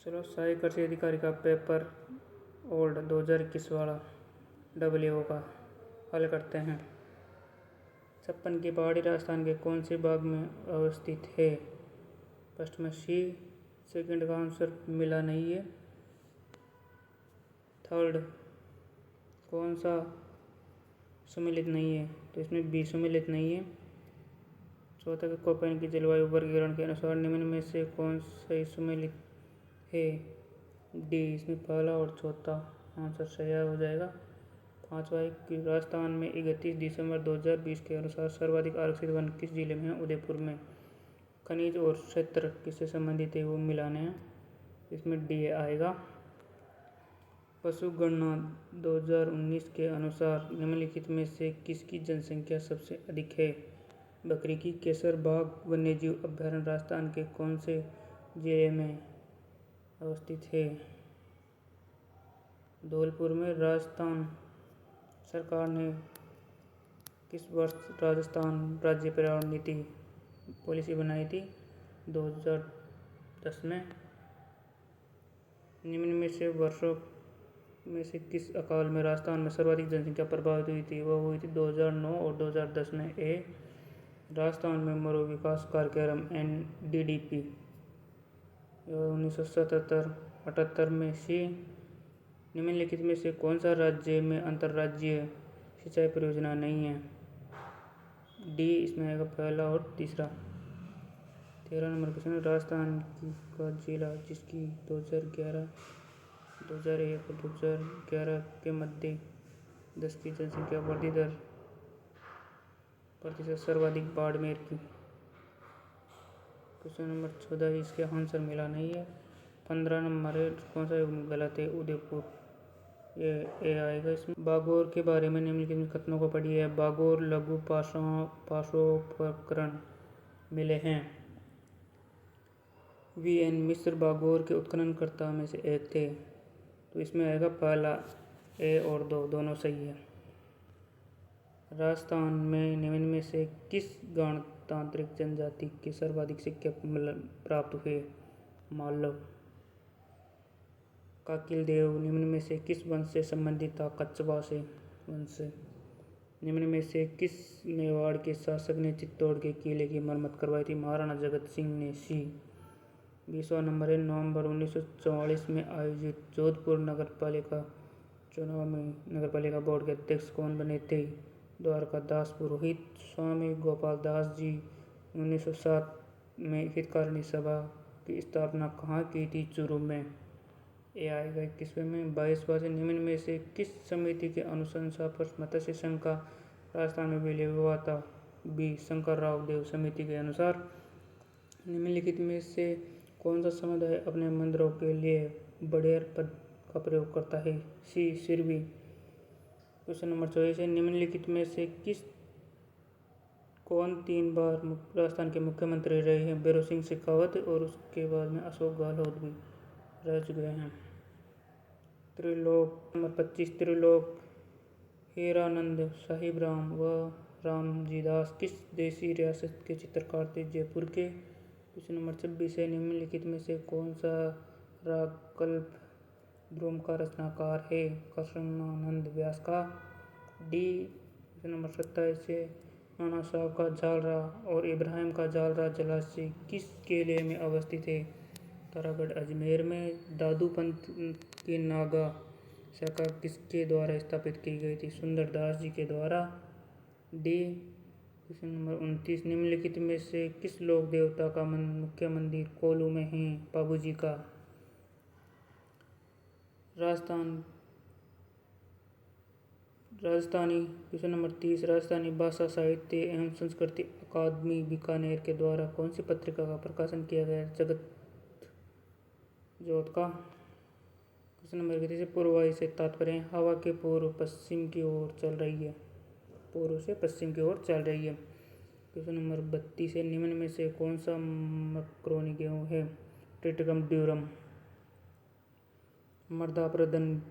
चलो सहायक कृषि अधिकारी का पेपर ओल्ड 2021 वाला WO का हल करते हैं। 56 की पहाड़ी राजस्थान के कौन से भाग में अवस्थित है? फर्स्ट में सी, सेकंड का आंसर मिला नहीं है। थर्ड कौन सा सम्मिलित नहीं है, तो इसमें बी सम्मिलित नहीं है। चौथा के कोपेन की जलवायु वर्गीकरण के अनुसार निम्न में से कौन सही सम्मिलित है? डी, इसमें पहला और चौथा आंसर सही हो जाएगा। पांचवा है कि राजस्थान में 31 दिसंबर 2020 के अनुसार सर्वाधिक आरक्षित वन किस जिले में है? उदयपुर में। खनिज और क्षेत्र किससे संबंधित है? वो मिलाने हैं, इसमें डी आएगा। पशु गणना 2019 के अनुसार निम्नलिखित में से किसकी जनसंख्या सबसे अधिक है? बकरी की। केसर बाघ वन्यजीव अभयारण्य राजस्थान के कौन से जिले में अवस्थित है? धौलपुर में। राजस्थान सरकार ने किस वर्ष राजस्थान राज्य पर्यावरण नीति पॉलिसी बनाई थी? 2010 में। निम्न में से वर्षों में से किस अकाल में राजस्थान में सर्वाधिक जनसंख्या प्रभावित हुई थी? वह हुई थी 2009 और 2010 में। ए, राजस्थान में मरू विकास कार्यक्रम NDDP 1977-78 में। सी, निम्नलिखित में से कौन सा राज्य में अंतर्राज्यीय सिंचाई परियोजना नहीं है? डी, इसमें आएगा पहला और तीसरा। 13 नंबर क्वेश्चन, राजस्थान का जिला जिसकी 2001 और 2011 के मध्य 10 की जनसंख्या वृद्धि दर प्रतिशत सर्वाधिक बाड़मेर की। क्वेश्चन नंबर 14, इसके आंसर मिला नहीं है। 15 नंबर है, कौन सा गलत है? उदयपुर, ये ए आएगा इसमें। बागोर के बारे में निम्नलिखित में कथनों को पढ़िए। बागोर लघु पाषाणोपकरण मिले हैं। VN मिश्र बागोर के उत्खननकर्ता में से एक थे, तो इसमें आएगा पहला। ए और दो दोनों सही है। राजस्थान में निम्न में से किस गणतांत्रिक जनजाति के सर्वाधिक सिक्के प्राप्त हुए? मालव। काकिल देव निम्न में से किस वंश से संबंधित था? कच्छवाहा से वंश से। निम्न में से किस मेवाड़ के शासक ने चित्तौड़ के किले की मरम्मत करवाई थी? महाराणा जगत सिंह ने। सी। 20वां नंबर है, नवंबर 1944 में आयोजित जोधपुर नगरपालिका चुनाव में नगरपालिका बोर्ड के अध्यक्ष कौन बने थे? द्वारकादास पुरोहित। स्वामी गोपाल दास जी। 1907 में हितकारिणी सभा की स्थापना कहाँ की थी? चूरू में। ए आएगा 21वें में। 22वां से निम्न में से किस समिति के अनुशंसा पर मत्स्य संघ का राजस्थान में विलय हुआ था? बी, शंकर राव देव समिति के अनुसार। निम्नलिखित में से कौन सा समुदाय अपने मंदिरों के लिए बड़ेर पद का प्रयोग करता है? सी, सिरवी। क्वेश्चन नंबर 24 है, निम्नलिखित में से कौन 3 बार राजस्थान के मुख्यमंत्री रहे हैं? भैरों सिंह शेखावत और उसके बाद में अशोक गहलोत भी रह चुके हैं। त्रिलोक नंबर 25, त्रिलोक हीरानंद साहिबराम व रामजीदास किस देशी रियासत के चित्रकार थे? जयपुर के। क्वेश्चन नंबर 26 है, निम्नलिखित में से कौन सा राग कल्प ध्रुव का रचनाकार है? कृष्णानंद व्यास का। डी। क्वेश्चन नंबर 27 है, नाना साहब का झालरा और इब्राहिम का झालरा जलाशय किस किले में अवस्थित है? तारागढ़ अजमेर में। दादू पंथ की नागा शाखा किसके द्वारा स्थापित की गई थी? सुंदरदास जी के द्वारा। डी। क्वेश्चन नंबर 29, निम्नलिखित में से किस लोक देवता का मुख्य मंदिर कोल्लू में है? बाबूजी का। राजस्थानी। क्वेश्चन नंबर 30, राजस्थानी भाषा साहित्य एवं संस्कृति अकादमी बीकानेर के द्वारा कौन सी पत्रिका का प्रकाशन किया गया? जगत जोत का। क्वेश्चन नंबर 31, पूर्ववायु से तात्पर्य है? हवा के पूर्व पश्चिम की ओर चल रही है। पूर्व से पश्चिम की ओर चल रही है। क्वेश्चन नंबर 32 है, निम्न में से कौन सा मकरोनी गेहूं है? Triticum durum. मृदा अपरदन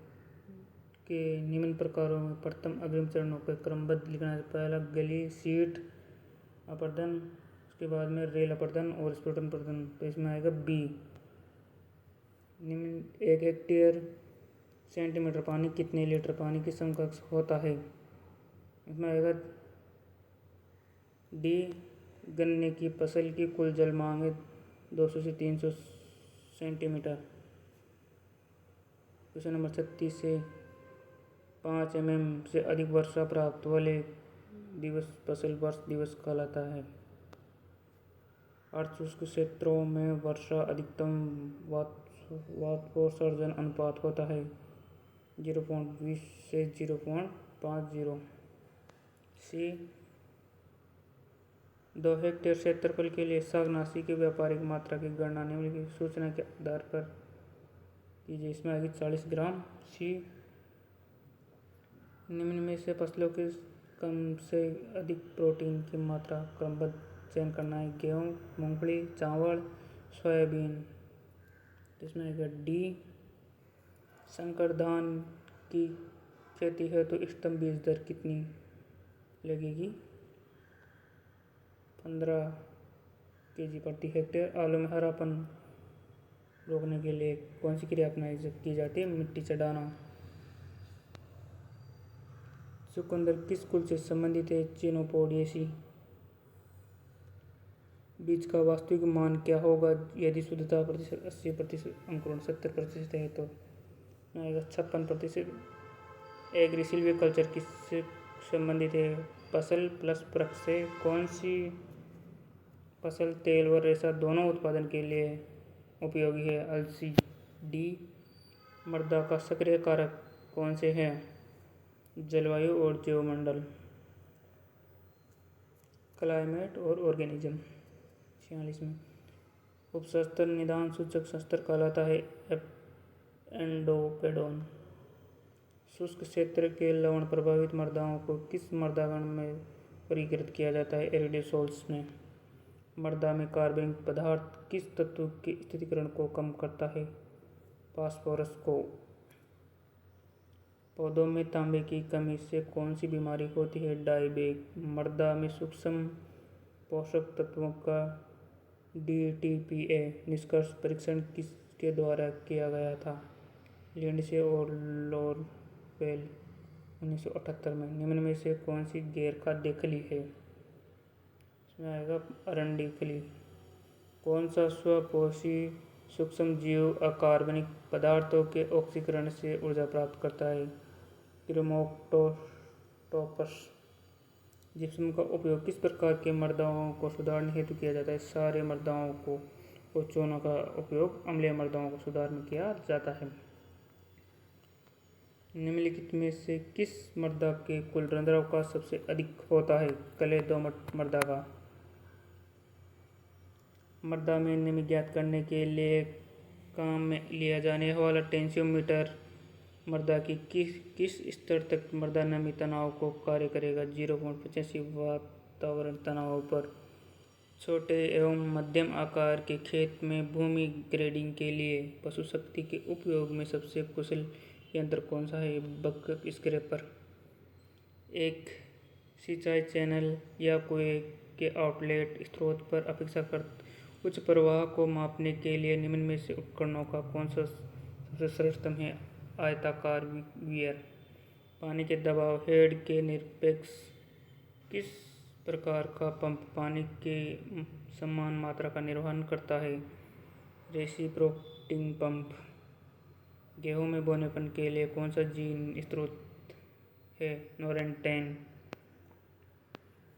के निम्न प्रकारों में प्रथम अग्रिम चरणों को क्रमबद्ध लिखना है। पहला गली शीट अपरदन, उसके बाद में रेल अपरदन और स्फुटन अपरदन, तो इसमें आएगा बी। एक हेक्टेयर सेंटीमीटर पानी कितने लीटर पानी के समकक्ष होता है? इसमें आएगा डी। गन्ने की फसल की कुल जल मांग है 200 से 300 सेंटीमीटर। क्वेश्चन नंबर 36 से 5 से अधिक वर्षा प्राप्त वाले दिवस फसल वर्ष दिवस कहलाता है। अर्धशुष्क क्षेत्रों में वर्षा अधिकतम वाष्पोत्सर्जन अनुपात होता है 0.20 से 0.50। सी। 2 हेक्टेयर क्षेत्रफल के लिए शाकनाशी की व्यापारिक मात्रा की गणना निम्नलिखित सूचना के आधार पर कीजिए। इसमें आएगी 40 ग्राम। सी। निम्न में से फसलों के कम से अधिक प्रोटीन की मात्रा क्रमबद्ध चयन करना है। गेहूँ, मूंगफली, चावल, सोयाबीन। इसमें आएगा डी। संकर धान की खेती है तो स्तंभ बीज दर कितनी लगेगी? 15 kg प्रति हेक्टेयर। आलू में हरापन रोकने के लिए कौन सी क्रिया अपनाई की जाती है? मिट्टी चढ़ाना। चुकंदर किस कुल से संबंधित है? चिनोपोडियेसी। बीज का वास्तविक मान क्या होगा यदि शुद्धता प्रतिशत 80%, अंकुरण 70% है तो? आएगा 56%। एग्री सिल्वीकल्चर किससे संबंधित है? फसल प्लस वृक्ष से। कौन सी फसल तेल व रेशा दोनों उत्पादन के लिए उपयोगी है? अलसी। डी। मृदा का सक्रिय कारक कौन से हैं? जलवायु और जीवमंडल, क्लाइमेट और ऑर्गेनिज्म। 46 में उपसस्तर निदान सूचक सस्तर कहलाता है एंडोपेडोन। शुष्क क्षेत्र के लवण प्रभावित मृदाओं को किस मृदागण में वर्गीकृत किया जाता है? एरिडोसोल्स में। मृदा में कार्बनिक पदार्थ किस तत्व के स्थिरीकरण को कम करता है? फास्फोरस को। पौधों में तांबे की कमी से कौन सी बीमारी होती है? डायबेक। मृदा में सूक्ष्म पोषक तत्वों का DTPA निष्कर्ष परीक्षण किसके द्वारा किया गया था? लिंडसे और लोरवेल 1978 में। निम्न में से कौन सी गैर खाद्य खली है? इसमें आएगा अरंडी खली। कौन सा स्वपोषी सूक्ष्म जीव अकार्बनिक पदार्थों के ऑक्सीकरण से ऊर्जा प्राप्त करता है? क्रोमैटोफोरस। जिप्सम का उपयोग किस प्रकार के मृदाओं को सुधारने हेतु किया जाता है? सारे मृदाओं को और चूनों का उपयोग अम्लीय मृदाओं को सुधार में किया जाता है। निम्नलिखित में से किस मृदा के कुल रंध्राव का सबसे अधिक होता है? क्ले दोमट मृदा का। मृदा में नमी ज्ञात करने के लिए काम में लिया जाने वाला टेंसियोमीटर मृदा की किस स्तर तक मृदा नमी तनाव को कार्य करेगा? 0.85 वातावरण तनाव पर। छोटे एवं मध्यम आकार के खेत में भूमि ग्रेडिंग के लिए पशु शक्ति के उपयोग में सबसे कुशल यंत्र कौन सा है? बक स्क्रैपर। एक सिंचाई चैनल या कुएं के आउटलेट स्रोत पर अपेक्षाकृत उच्च प्रवाह को मापने के लिए निम्न में से उपकरणों का कौन सा सबसे सर्वोत्तम है? आयताकार वीयर। पानी के दबाव हेड के निरपेक्ष किस प्रकार का पंप पानी के समान मात्रा का निर्वहन करता है? Reciprocating pump. गेहूं में बौनेपन के लिए कौन सा जीन स्रोत है? नोरेंटेन।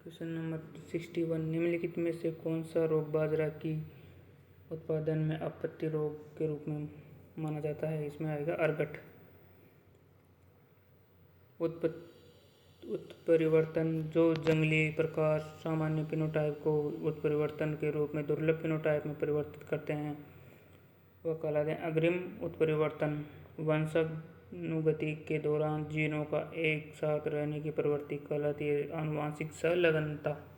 Question number 61। निम्नलिखित में से कौन सा रोग बाजरा की उत्पादन में आपत्ति रोग के रूप में माना जाता है? इसमें आएगा अर्गट। उत्परिवर्तन जो जंगली प्रकार सामान्य फिनोटाइप को उत्परिवर्तन के रूप में दुर्लभ फिनोटाइप में परिवर्तित करते हैं वह कहलाते हैं अग्रिम उत्परिवर्तन। वंशानुगति के दौरान जीनों का एक साथ रहने की प्रवृत्ति कहलाती है आनुवांशिक संलग्नता।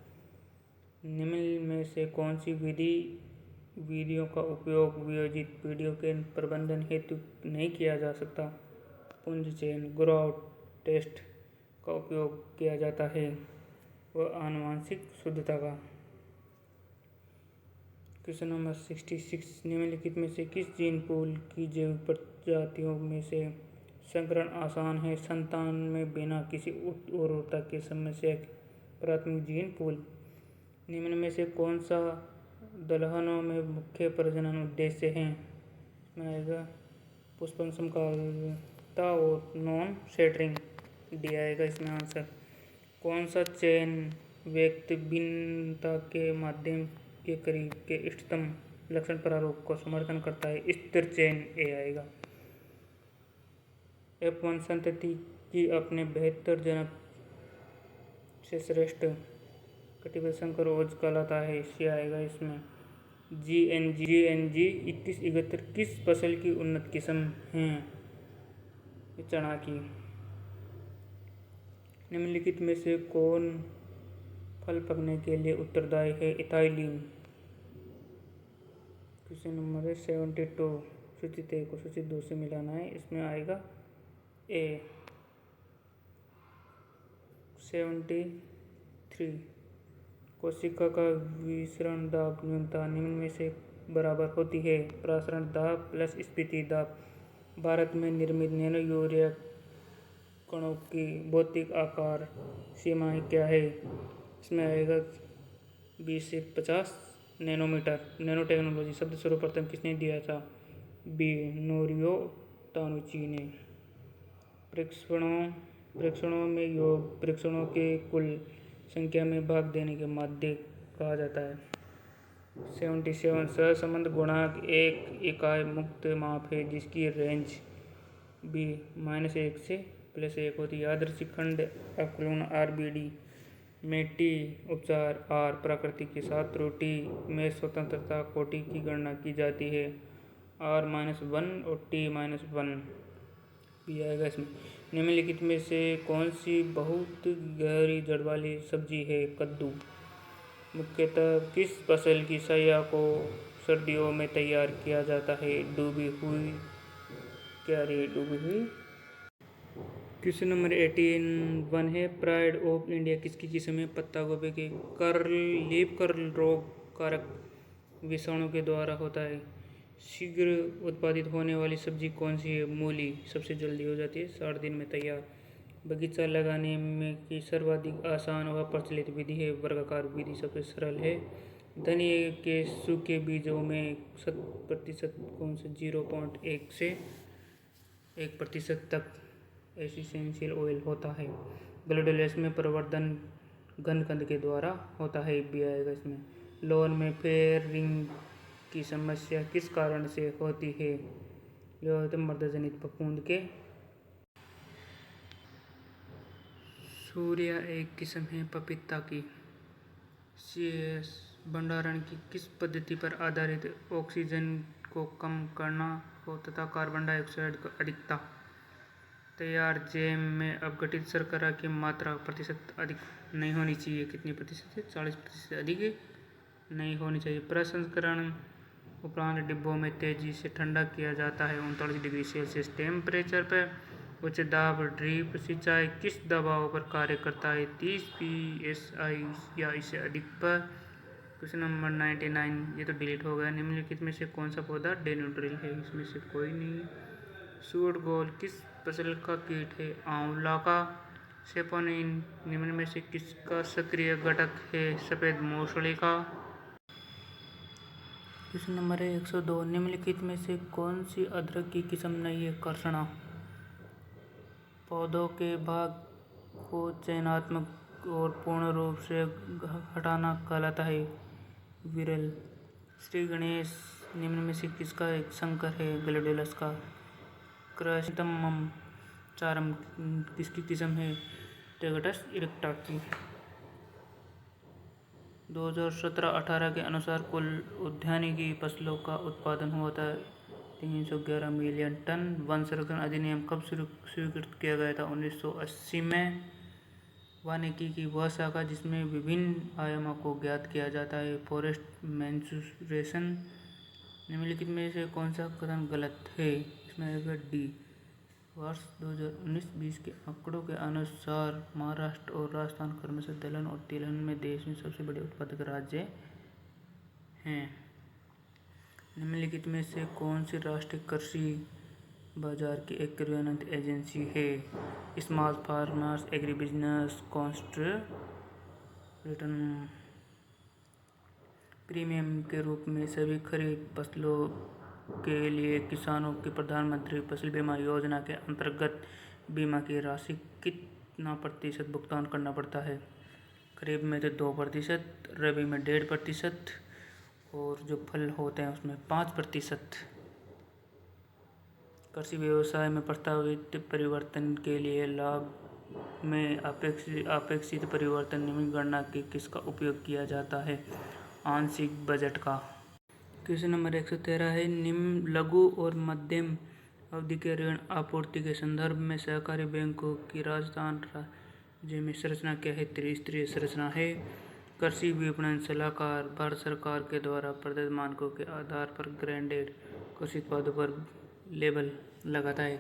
निम्न में से कौन सी विधियों का उपयोग वियोजित पीढ़ियों के प्रबंधन हेतु नहीं किया जा सकता? पुंज चयन। ग्रोआउट टेस्ट का उपयोग किया जाता है वह आनुवांशिक शुद्धता का। क्वेश्चन नंबर 66, निम्नलिखित में से किस जीन पूल की जैविक प्रजातियों में से संकरण आसान है? संतान में बिना किसी उर्वरता की समस्या के प्राथमिक जीन पूल। निम्न में से कौन सा दलहनों में मुख्य प्रजनन उद्देश्य है? इसमें आएगा पुष्पन समकालता और नॉन सेटरिंग। डी आएगा इसमें आंसर। कौन सा चयन व्यक्ति भिन्नता के माध्यम के करीब के इष्टतम लक्षण प्रारूप को समर्थन करता है? स्थिर चयन। ए आएगा। F1 संतति की अपने बेहतर जनक से श्रेष्ठ कटिबद्ध संकर ओज कहलाता है। सी आएगा इसमें। GNG 2171 किस फसल की उन्नत किस्म है? चना की। निम्नलिखित में से कौन फल पकने के लिए उत्तरदायी है? इथाइलिन। क्वेश्चन नंबर 72, सूचित 1 को सूचित 2 से मिलाना है। इसमें आएगा ए। 73, कोशिका का विसरण दाब न्यूनता निम्न में से बराबर होती है? प्रसारण दाब प्लस स्फीति दाब। भारत में निर्मित नैनो यूरिया कणों की भौतिक आकार सीमाएं क्या है? इसमें आएगा 20 से 50 नैनोमीटर। नैनो टेक्नोलॉजी शब्द सर्वप्रथम किसने दिया था? बी नोरियो तानुची ने। प्रेक्षणों में योग प्रेक्षणों के कुल संख्या में भाग देने के माध्य कहा जाता है। 77, सहसंबंध गुणांक एक इकाई मुक्त माप है जिसकी रेंज बी -1 से +1 होती है। यादृच्छिक खंड आकलन RBD में टी उपचार आर प्रकृति के साथ त्रुटि में स्वतंत्रता कोटि की गणना की जाती है। R-1 और T-1 भी आएगा इसमें। निम्नलिखित में से कौन सी बहुत गहरी जड़ वाली सब्जी है? कद्दू। मुख्यतः किस फसल की सया को सर्दियों में तैयार किया जाता है? डूबी हुई। क्या रे डूबी हुई? क्वेश्चन नंबर 81 है, प्राइड ऑफ इंडिया किसकी किस्म है? पत्ता गोभी के। लीफ कर्ल रोग कारक विषाणु के द्वारा होता है। शीघ्र उत्पादित होने वाली सब्जी कौन सी है? मूली। सबसे जल्दी हो जाती है, 60 दिन में तैयार। बगीचा लगाने में की सर्वाधिक आसान व प्रचलित विधि है? वर्गाकार विधि सबसे सरल है। धनिया के सूखे बीजों में 100% कौन से 0.1 से 1% तक एसेंशियल ऑयल होता है? ग्लैडुलस में प्रवर्धन घनकंद के द्वारा होता है। बी आएगा इसमें। लोन में फेयर रिंग की समस्या किस कारण से होती है? मर्दजनित फफूंद के। सूर्या एक किस्म है पपीता की। CS भंडारण की किस पद्धति पर आधारित ऑक्सीजन को कम करना हो तथा कार्बन डाइऑक्साइड की अधिकता? तैयार जैम में अपघटित शर्करा की मात्रा प्रतिशत अधिक नहीं होनी चाहिए। कितनी प्रतिशत है? 40% से अधिक नहीं होनी चाहिए। प्रसंस्करण उपरांत डिब्बों में तेजी से ठंडा किया जाता है 39 डिग्री सेल्सियस टेम्परेचर पर। उच्च दाब ड्रिप सिंचाई किस दबाव पर कार्य करता है? 30 psi या इससे अधिक पर। क्वेश्चन नंबर 99, ये तो डिलीट हो गया। निम्नलिखित में से कौन सा पौधा डेनोड्रिल है? इसमें से कोई नहीं। सूट गोल किस फसल का कीट है? आंवला का। सेपोनिन निम्न में से किसका सक्रिय घटक है? सफेद मौसली का। क्वेश्चन नंबर 102, निम्नलिखित में से कौन सी अदरक की किस्म नहीं है? कर्षणा। पौधों के भाग को चयनात्मक और पूर्ण रूप से हटाना कहलाता है विरल। श्री गणेश निम्न में से किसका एक संकर है? ग्लैडुलस का। क्राइसैंथेमम चारम किसकी किस्म है? टेगटस इरेक्टा की। 2017-18 के अनुसार कुल उद्यानिकी फसलों का उत्पादन हुआ था 311 मिलियन टन। वन संरक्षण अधिनियम कब स्वीकृत किया गया था? 1980 में। वानिकी की वह शाखा जिसमें विभिन्न आयामों को ज्ञात किया जाता है फॉरेस्ट मेंसुरेशन। निम्नलिखित में से कौन सा कथन गलत है? इसमें आएगा डी। वर्ष 2019-20 के आंकड़ों के अनुसार महाराष्ट्र और राजस्थान क्रमशः दलहन और तिलहन में देश में सबसे बड़े उत्पादक राज्य हैं। निम्नलिखित में से कौन सी राष्ट्रीय कृषि बाजार की एक क्रियान्वित एजेंसी है? Small farmers agribusiness council return premium के रूप में सभी खरीफ फसलों के लिए किसानों की प्रधानमंत्री फसल बीमा योजना के अंतर्गत बीमा की राशि कितना प्रतिशत भुगतान करना पड़ता है? खरीफ में तो 2%, रबी में 1.5% और जो फल होते हैं उसमें 5%। कृषि व्यवसाय में प्रस्तावित परिवर्तन के लिए लाभ में अपेक्षित परिवर्तन निम्न गणना के किसका उपयोग किया जाता है? आंशिक बजट का। क्वेश्चन नंबर 113 है, निम्न लघु और मध्यम अवधि के ऋण आपूर्ति के संदर्भ में सहकारी बैंकों की राजस्थान राज्य में संरचना क्या है? त्रिस्तरीय संरचना है। कृषि विपणन सलाहकार भारत सरकार के द्वारा प्रदत्त मानकों के आधार पर ग्रेडेड कृषि उत्पादों पर लेबल लगाता है।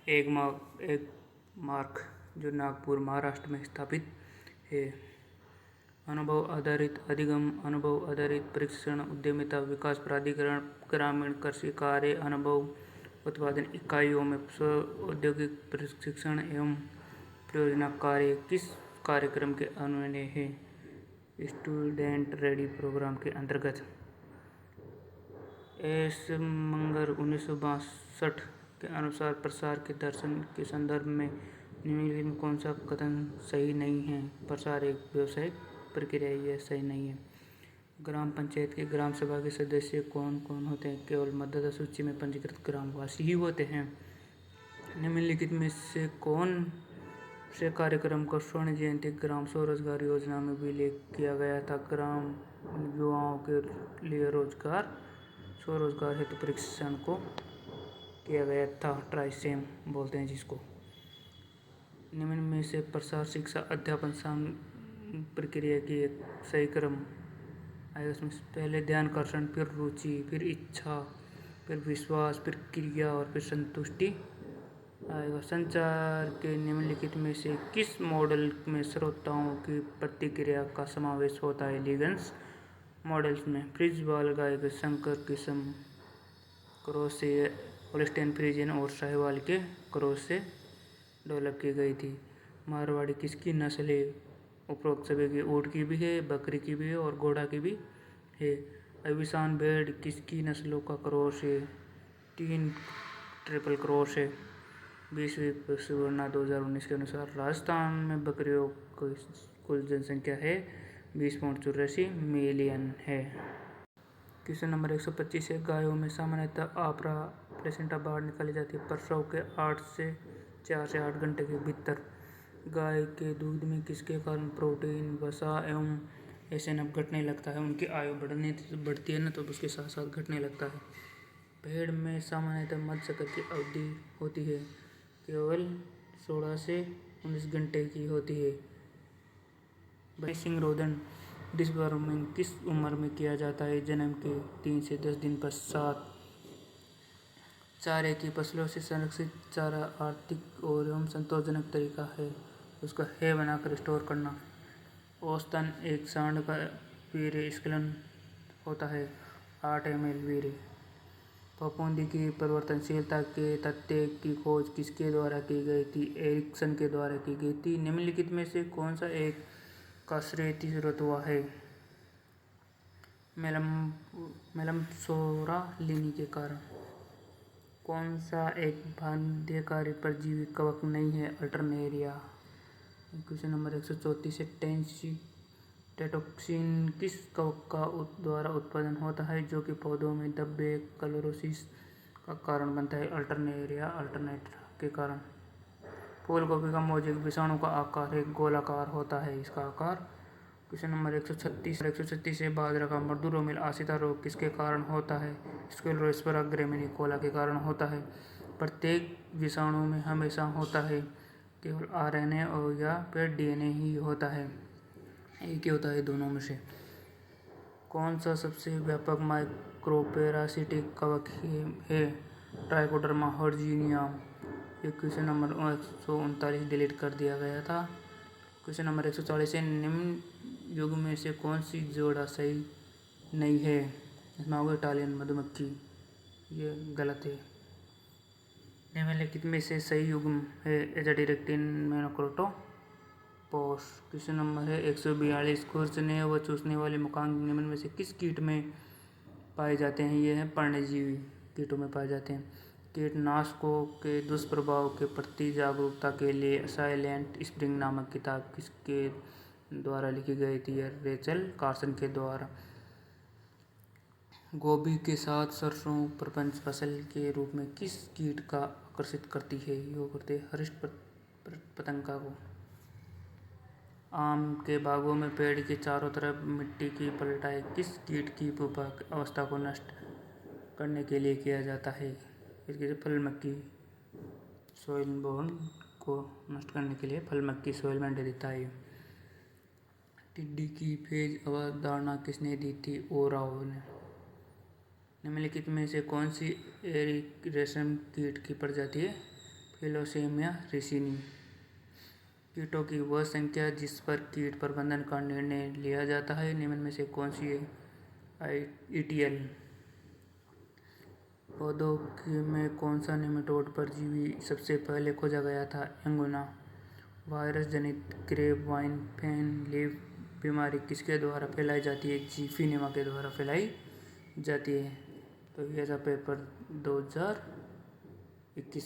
एक मार्क जो नागपुर महाराष्ट्र में स्थापित है। अनुभव आधारित अधिगम, अनुभव आधारित प्रशिक्षण, उद्यमिता विकास प्राधिकरण, ग्रामीण कृषि कार्य अनुभव उत्पादन इकाइयों में स्व औद्योगिक प्रशिक्षण एवं परियोजना कार्य किस कार्यक्रम के अन्वय है? स्टूडेंट रेडी प्रोग्राम के अंतर्गत। एस मंगर 1962 के अनुसार प्रसार के दर्शन के संदर्भ में निम्नलिखित में कौन सा कथन सही नहीं है? प्रसार एक व्यावसायिक प्रक्रिया, यह सही नहीं है। ग्राम पंचायत के ग्राम सभा के सदस्य कौन कौन होते हैं? केवल मतदाता सूची में पंजीकृत ग्रामवासी ही होते हैं। निम्नलिखित में से कौन से कार्यक्रम को स्वर्ण जयंती ग्राम स्वरोजगार योजना में विलय किया गया था? ग्राम युवाओं के लिए रोजगार स्वरोजगार हेतु प्रशिक्षण को किया गया था, ट्राइसेम बोलते हैं जिसको। निम्न में से प्रसार शिक्षा अध्यापन प्रक्रिया की एक सही क्रम आएगा। उसमें पहले ध्यानाकर्षण, फिर रुचि, फिर इच्छा, फिर विश्वास, फिर क्रिया और फिर संतुष्टि आएगा। संचार के निम्नलिखित में से किस मॉडल में श्रोताओं की प्रतिक्रिया का समावेश होता है? लीगन्स मॉडल्स में फ्रिजवाल गाय के संकर किस्म क्रॉस से होल्स्टीन फ्रीजियन और साहिवाल के क्रॉस से डेवलप की गई थी। मारवाड़ी किसकी नस्ल है? उपरोक्त सभी की ऊँट की भी है, बकरी की भी है और घोड़ा की भी है। अविशान भेड़ किसकी नस्लों का क्रॉस है? 3 ट्रिपल क्रॉस है। विश्व पशु गणना 2019 के अनुसार राजस्थान में बकरियों की कुल जनसंख्या है 20.84 मिलियन है। क्वेश्चन नंबर 125 है, गायों में सामान्यतः आप्रा प्लेसेंटा बाहर निकाली जाती है प्रसव के 4 से 8 घंटे के भीतर। गाय के दूध में किसके कारण प्रोटीन, वसा एवं एसएनएफ घटने लगता है? उनकी आयु बढ़ती है ना, तो उसके साथ साथ घटने लगता है। भेड़ में सामान्यतः मध्य चक्र की अवधि होती है केवल 16 से 19 घंटे की होती है। सिंगरोधन डिसवर्मिंग किस उम्र में किया जाता है? जन्म के 3 से 10 दिन पश्चात। चारे की फसलों से संरक्षित चारा आर्थिक और एवं संतोषजनक तरीका है उसका है बनाकर स्टोर करना। औसतन एक सांड का वीर्य स्खलन होता है 8 ml वीर्य। फफूंदी की परिवर्तनशीलता के तथ्य की खोज किसके द्वारा की गई थी? एरिक्सन के द्वारा की गई थी। निम्नलिखित में से कौन सा एक का श्रेय तीसरा हुआ है? मेलमसोरालिनी के कारण। कौन सा एक बाध्यकारी परजीवी कवक नहीं है? अल्टरनेरिया। क्वेश्चन नंबर 134 है, टेटोक्सिन किस कवक का द्वारा उत्पादन होता है जो कि पौधों में धब्बे क्लोरोसिस का कारण बनता है? अल्टरनेरिया अल्टरनेटा के कारण। फूलगोभी का मौजिक विषाणु का आकार है गोलाकार होता है इसका आकार। क्वेश्चन नंबर 136 है, बाजरा का मर्दुरोमिल आसिता रोग किसके कारण होता है? स्क्लेरोस्पोरा ग्रैमिनिकोला के कारण होता है। प्रत्येक विषाणु में हमेशा होता है केवल आरएनए और या फिर डीएनए ही होता है, एक ही होता है दोनों में से। कौन सा सबसे व्यापक माइक्रोपैरासिटिक कवक है? ट्राइकोडर्मा हर्जिनियम। ये क्वेश्चन नंबर 139 डिलीट कर दिया गया था। क्वेश्चन नंबर 140 है, निम्न युग में से कौन सी जोड़ा सही नहीं है? इसमें होगा इटालियन मधुमक्खी, ये गलत है। निम्नलिखित में से सही युग्म है एजाडिरेक्टिन मोनोक्रोटोपॉस। क्वेश्चन नंबर है 142। खुरचने व चूसने वाले मुखांक निम्न में से किस कीट में पाए जाते हैं? ये हैं पर्णजीवी कीटों में पाए जाते हैं। कीटनाशकों के दुष्प्रभाव के प्रति जागरूकता के लिए साइलेंट स्प्रिंग नामक किताब किसके द्वारा लिखी गई थी? रेचल कार्सन के द्वारा। गोभी के साथ सरसों प्रपंच फसल के रूप में किस कीट का आकर्षित करती है? यो करते हरिष्ट पतंगा को। आम के बागों में पेड़ के चारों तरफ मिट्टी की पलटाई किस कीट की पुपा अवस्था को नष्ट करने के लिए किया जाता है? इसके फल मक्खी सॉइल बोर्न को नष्ट करने के लिए फल मक्खी सॉइल में देता है। टिड्डी की फेज अवधारणा किसने दी थी? ओराव ने। निम्नलिखित में से कौन सी एरिक रेशम कीट की प्रजाति है? फिलोसेमिया रिसिनी। कीटों की वह संख्या जिस पर कीट प्रबंधन का निर्णय लिया जाता है निम्न में से कौन सी है? ईटीएल। पौधों में कौन सा नेमाटोड परजीवी सबसे पहले खोजा गया था? एंगोना। वायरस जनित ग्रेप वाइन फेन लीफ बीमारी किसके द्वारा फैलाई जाती है? जीफीनेमा के द्वारा फैलाई जाती है। तो ये था पेपर 2021।